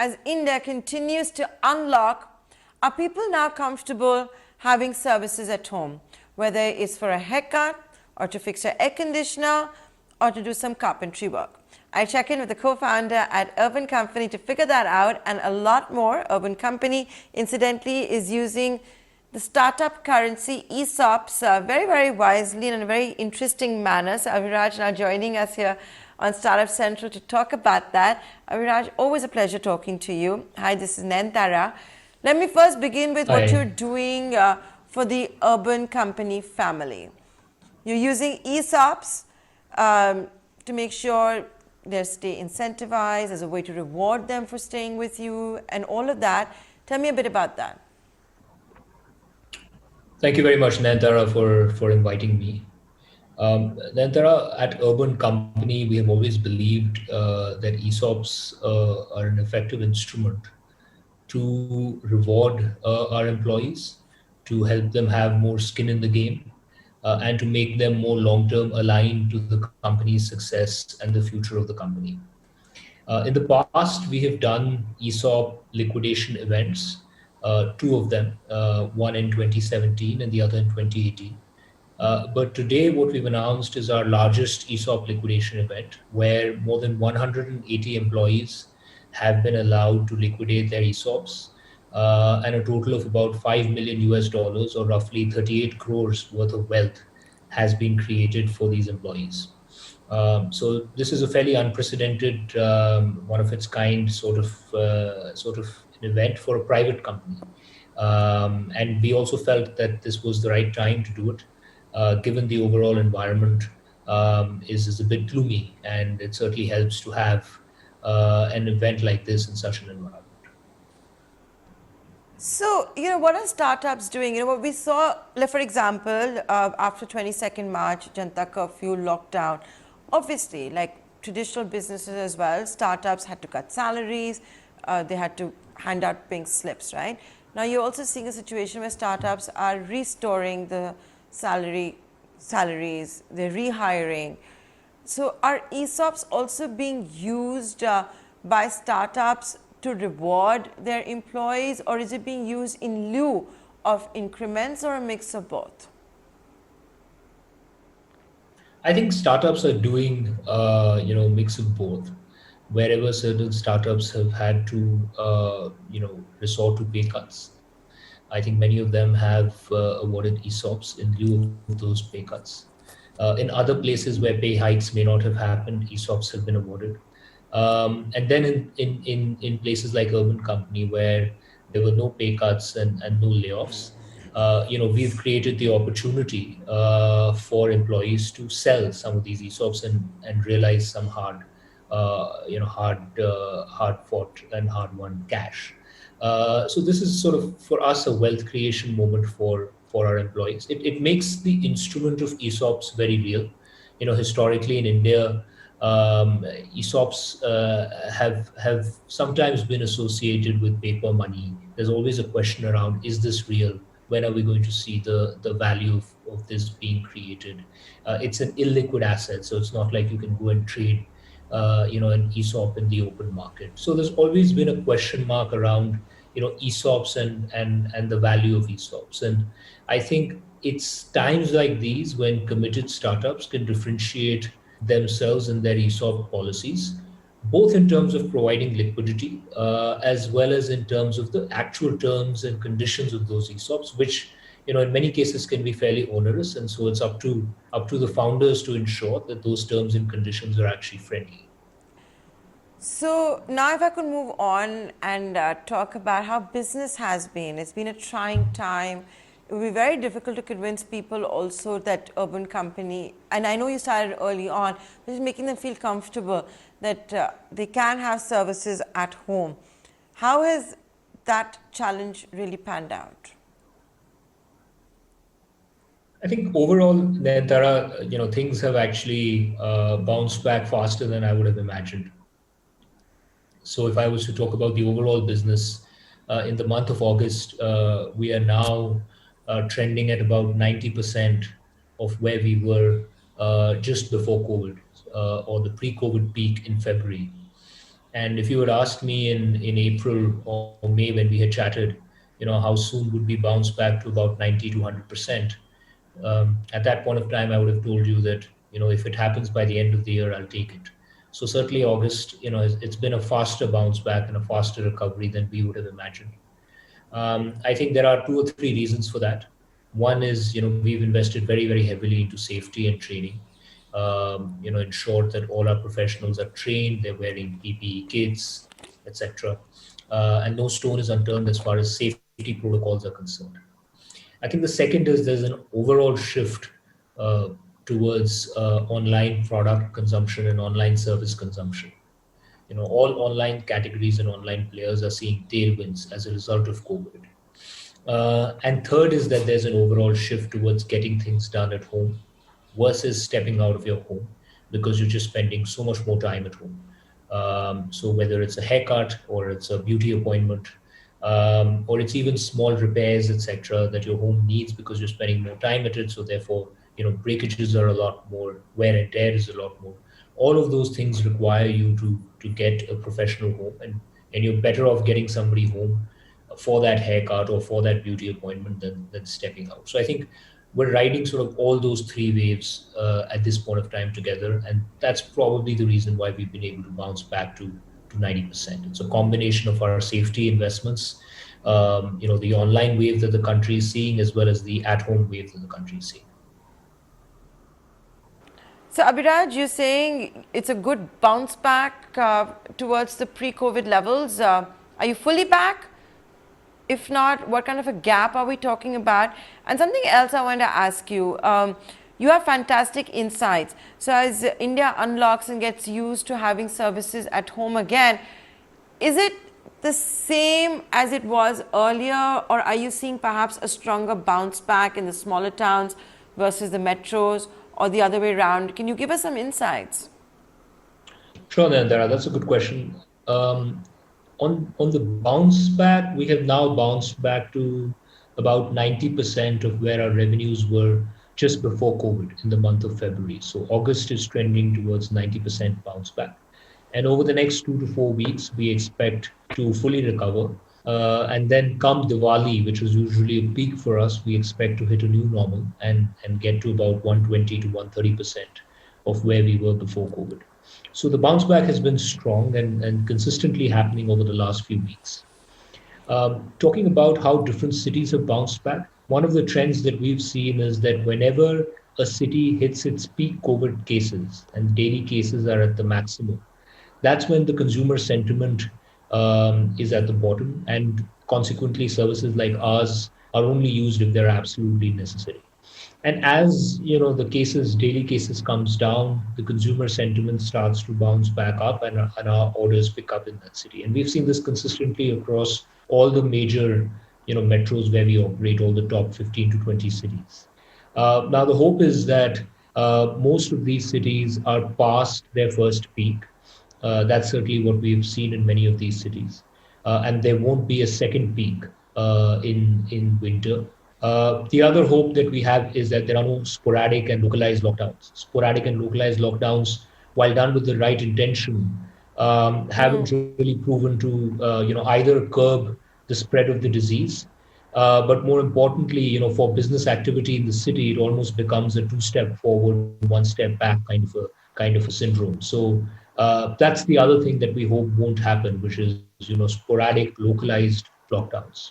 as India continues to unlock, are people now comfortable having services at home, whether it's for a haircut or to fix your air conditioner or to do some carpentry work? I check in with the co-founder at Urban Company to figure that out, and a lot more. Urban Company, incidentally, is using the startup currency ESOPs very, very wisely and in a very interesting manner. So Adhiraj now joining us here on Startup Central to talk about that. Adhiraj, always a pleasure talking to you. Hi, this is Nayantara. Let me first begin with what you're Hi. doing for the Urban Company family. You're using ESOPs to make sure they stay incentivized as a way to reward them for staying with you and all of that. Tell me a bit about that. Thank you very much, Nayantara, for inviting me. Nayantara, at Urban Company, we have always believed that ESOPs are an effective instrument to reward our employees, to help them have more skin in the game, and to make them more long-term aligned to the company's success and the future of the company. In the past, we have done ESOP liquidation events, two of them, one in 2017 and the other in 2018. But today, what we've announced is our largest ESOP liquidation event, where more than 180 employees have been allowed to liquidate their ESOPs, and a total of about 5 million US dollars, or roughly 38 crores worth of wealth, has been created for these employees. So this is a fairly unprecedented, one of its kind, sort of an event for a private company. And we also felt that this was the right time to do it, given the overall environment is a bit gloomy, and it certainly helps to have an event like this in such an environment. So, what are startups doing? What we saw, like for example, after 22nd March, Janta curfew, lockdown, obviously, like traditional businesses as well, startups had to cut salaries, they had to hand out pink slips, right? Now, you're also seeing a situation where startups are restoring the salaries, they're rehiring. So, are ESOPs also being used by startups to reward their employees, or is it being used in lieu of increments, or a mix of both? I think startups are doing, mix of both. Wherever certain startups have had to, resort to pay cuts, I think many of them have awarded ESOPs in lieu of those pay cuts. In other places where pay hikes may not have happened, ESOPs have been awarded. And then in places like Urban Company, where there were no pay cuts and no layoffs, we've created the opportunity for employees to sell some of these ESOPs and realize some hard fought and hard won cash. So this is sort of for us a wealth creation moment for our employees. It makes the instrument of ESOPs very real. Historically in India, ESOPs have sometimes been associated with paper money. There's always a question around: is this real? When are we going to see the value of this being created? It's an illiquid asset, so it's not like you can go and trade an ESOP in the open market. So there's always been a question mark around ESOPs and the value of ESOPs. And I think it's times like these when committed startups can differentiate themselves and their ESOP policies, both in terms of providing liquidity as well as in terms of the actual terms and conditions of those ESOPs, which in many cases can be fairly onerous. And so it's up to the founders to ensure that those terms and conditions are actually friendly. So now if I could move on and talk about how business has been. It's been a trying time. It will be very difficult to convince people also that Urban Company, and I know you started early on, but just making them feel comfortable that they can have services at home. How has that challenge really panned out? I think overall, Nayantara, things have actually bounced back faster than I would have imagined. So if I was to talk about the overall business, in the month of August, we are now trending at about 90% of where we were just before COVID, or the pre-COVID peak in February. And if you had asked me in April or May when we had chatted, how soon would we bounce back to about 90 to 100%, at that point of time, I would have told you that, if it happens by the end of the year, I'll take it. So certainly August, it's been a faster bounce back and a faster recovery than we would have imagined. I think there are two or three reasons for that. One is, we've invested very, very heavily into safety and training. Ensured that all our professionals are trained, they're wearing PPE kits, etc. And no stone is unturned as far as safety protocols are concerned. I think the second is there's an overall shift uh, towards online product consumption and online service consumption. All online categories and online players are seeing tailwinds as a result of COVID. And third is that there's an overall shift towards getting things done at home versus stepping out of your home because you're just spending so much more time at home. So whether it's a haircut or it's a beauty appointment, or it's even small repairs, etc., that your home needs because you're spending more time at it. So therefore, breakages are a lot more, wear and tear is a lot more. All of those things require you to get a professional home, and you're better off getting somebody home for that haircut or for that beauty appointment than stepping out. So I think we're riding sort of all those three waves at this point of time together, and that's probably the reason why we've been able to bounce back to 90%. It's a combination of our safety investments, the online wave that the country is seeing, as well as the at-home wave that the country is seeing. So, Abhiraj, you're saying it's a good bounce back towards the pre-COVID levels. Are you fully back? If not, what kind of a gap are we talking about? And something else I want to ask you. You have fantastic insights. So as India unlocks and gets used to having services at home again, is it the same as it was earlier, or are you seeing perhaps a stronger bounce back in the smaller towns versus the metros, or the other way around? Can you give us some insights? Sure, Nayantara, that's a good question. On the bounce back, we have now bounced back to about 90% of where our revenues were just before COVID in the month of February. So August is trending towards 90% bounce back. And over the next 2 to 4 weeks, we expect to fully recover. And then come Diwali, which is usually a peak for us, we expect to hit a new normal and get to about 120 to 130% of where we were before COVID. So the bounce back has been strong and consistently happening over the last few weeks. Talking about how different cities have bounced back, one of the trends that we've seen is that whenever a city hits its peak COVID cases and daily cases are at the maximum, that's when the consumer sentiment is at the bottom, and consequently, services like ours are only used if they're absolutely necessary. And as the daily cases comes down, the consumer sentiment starts to bounce back up, and our orders pick up in that city. And we've seen this consistently across all the major metros where we operate, all the top 15 to 20 cities. Now the hope is that most of these cities are past their first peak. That's certainly what we've seen in many of these cities, and there won't be a second peak in winter. The other hope that we have is that there are no sporadic and localized lockdowns. Sporadic and localized lockdowns, while done with the right intention, haven't really proven to either curb the spread of the disease, but more importantly, for business activity in the city, it almost becomes a two-step forward, one-step back kind of a syndrome. So that's the other thing that we hope won't happen, which is sporadic, localized lockdowns.